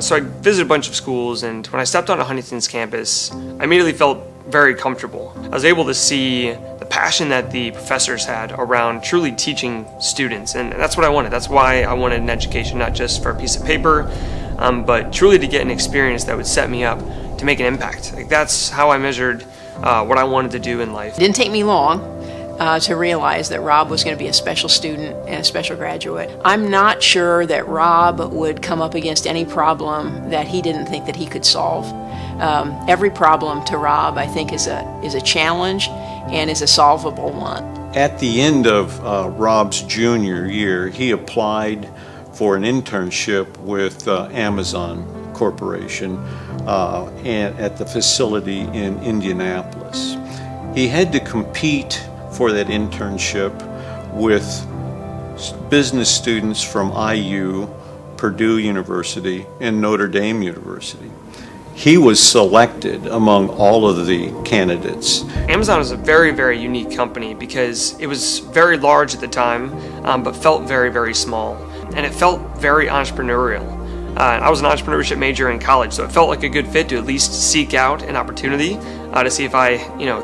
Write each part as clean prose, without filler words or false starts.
So I visited a bunch of schools, and when I stepped onto Huntington's campus, I immediately felt very comfortable. I was able to see the passion that the professors had around truly teaching students, and that's what I wanted. That's why I wanted an education, not just for a piece of paper, but truly to get an experience that would set me up to make an impact. Like, that's how I measured what I wanted to do in life. It didn't take me long to realize that Rob was going to be a special student and a special graduate. I'm not sure that Rob would come up against any problem that he didn't think that he could solve. Every problem to Rob, I think, is a challenge and is a solvable one. At the end of Rob's junior year, he applied for an internship with Amazon Corporation and at the facility in Indianapolis. He had to compete for that internship with business students from IU, Purdue University, and Notre Dame University. He was selected among all of the candidates. Amazon was a very, very unique company because it was very large at the time, but felt very, very small. And it felt very entrepreneurial. I was an entrepreneurship major in college, so it felt like a good fit to at least seek out an opportunity to see if I,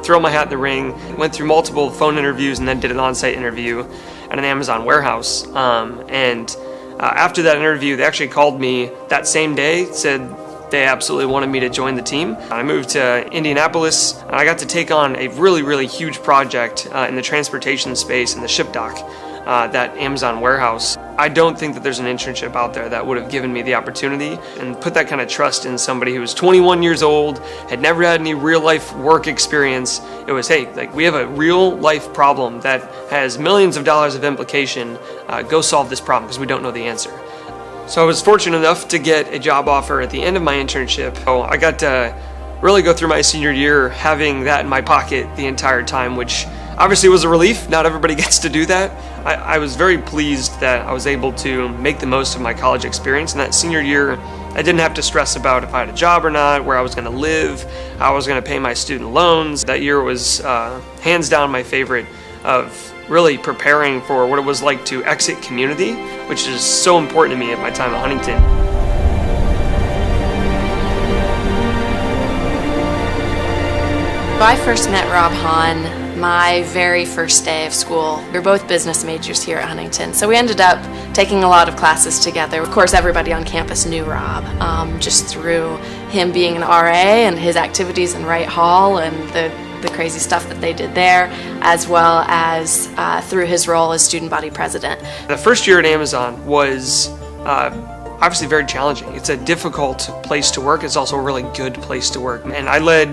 throw my hat in the ring. Went through multiple phone interviews and then did an on-site interview at an Amazon warehouse. After that interview, they actually called me that same day, said they absolutely wanted me to join the team. I moved to Indianapolis, and I got to take on a really, really huge project in the transportation space in the ship dock. That Amazon warehouse. I don't think that there's an internship out there that would have given me the opportunity and put that kind of trust in somebody who was 21 years old, had never had any real life work experience. It was, hey, we have a real life problem that has millions of dollars of implication. Go solve this problem because we don't know the answer. So I was fortunate enough to get a job offer at the end of my internship. So I got to really go through my senior year having that in my pocket the entire time, which obviously was a relief. Not everybody gets to do that. I was very pleased that I was able to make the most of my college experience. In that senior year, I didn't have to stress about if I had a job or not, where I was going to live, how I was going to pay my student loans. That year was hands down my favorite of really preparing for what it was like to exit community, which is so important to me at my time at Huntington. I first met Rob Hahn my very first day of school. We were both business majors here at Huntington, so we ended up taking a lot of classes together. Of course, everybody on campus knew Rob, just through him being an RA and his activities in Wright Hall and the crazy stuff that they did there, as well as through his role as student body president. The first year at Amazon was obviously very challenging. It's a difficult place to work. It's also a really good place to work. And I led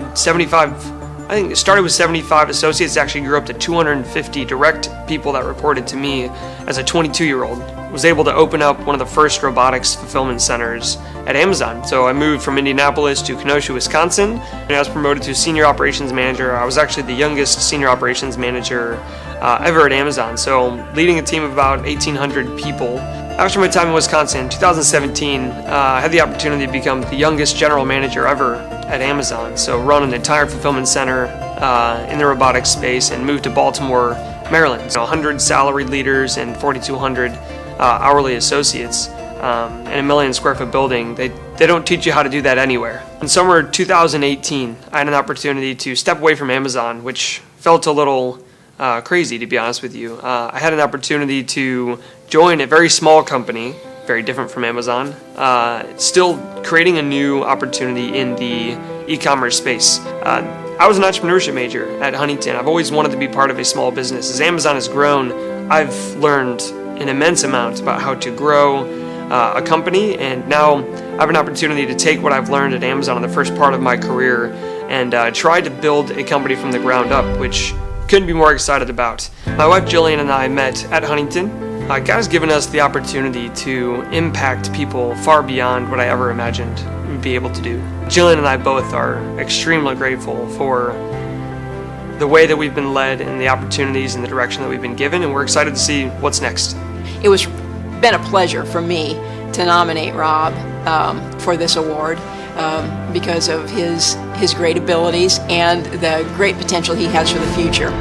I think it started with 75 associates, actually grew up to 250 direct people that reported to me as a 22-year-old. Was able to open up one of the first robotics fulfillment centers at Amazon. So I moved from Indianapolis to Kenosha, Wisconsin, and I was promoted to senior operations manager. I was actually the youngest senior operations manager ever at Amazon, so leading a team of about 1,800 people. After my time in Wisconsin in 2017, I had the opportunity to become the youngest general manager ever at Amazon, so run an entire fulfillment center in the robotics space and moved to Baltimore, Maryland. So 100 salaried leaders and 4,200 hourly associates in a million square foot building. They don't teach you how to do that anywhere. In summer 2018, I had an opportunity to step away from Amazon, which felt a little crazy, to be honest with you. I had an opportunity to join a very small company, very different from Amazon, still creating a new opportunity in the e-commerce space. I was an entrepreneurship major at Huntington. I've always wanted to be part of a small business. As Amazon has grown, I've learned an immense amount about how to grow a company, and now I have an opportunity to take what I've learned at Amazon in the first part of my career and try to build a company from the ground up, which couldn't be more excited about. My wife Jillian and I met at Huntington. God has given us the opportunity to impact people far beyond what I ever imagined we'd be able to do. Jillian and I both are extremely grateful for the way that we've been led and the opportunities and the direction that we've been given, and we're excited to see what's next. It was been a pleasure for me to nominate Rob for this award because of his great abilities and the great potential he has for the future.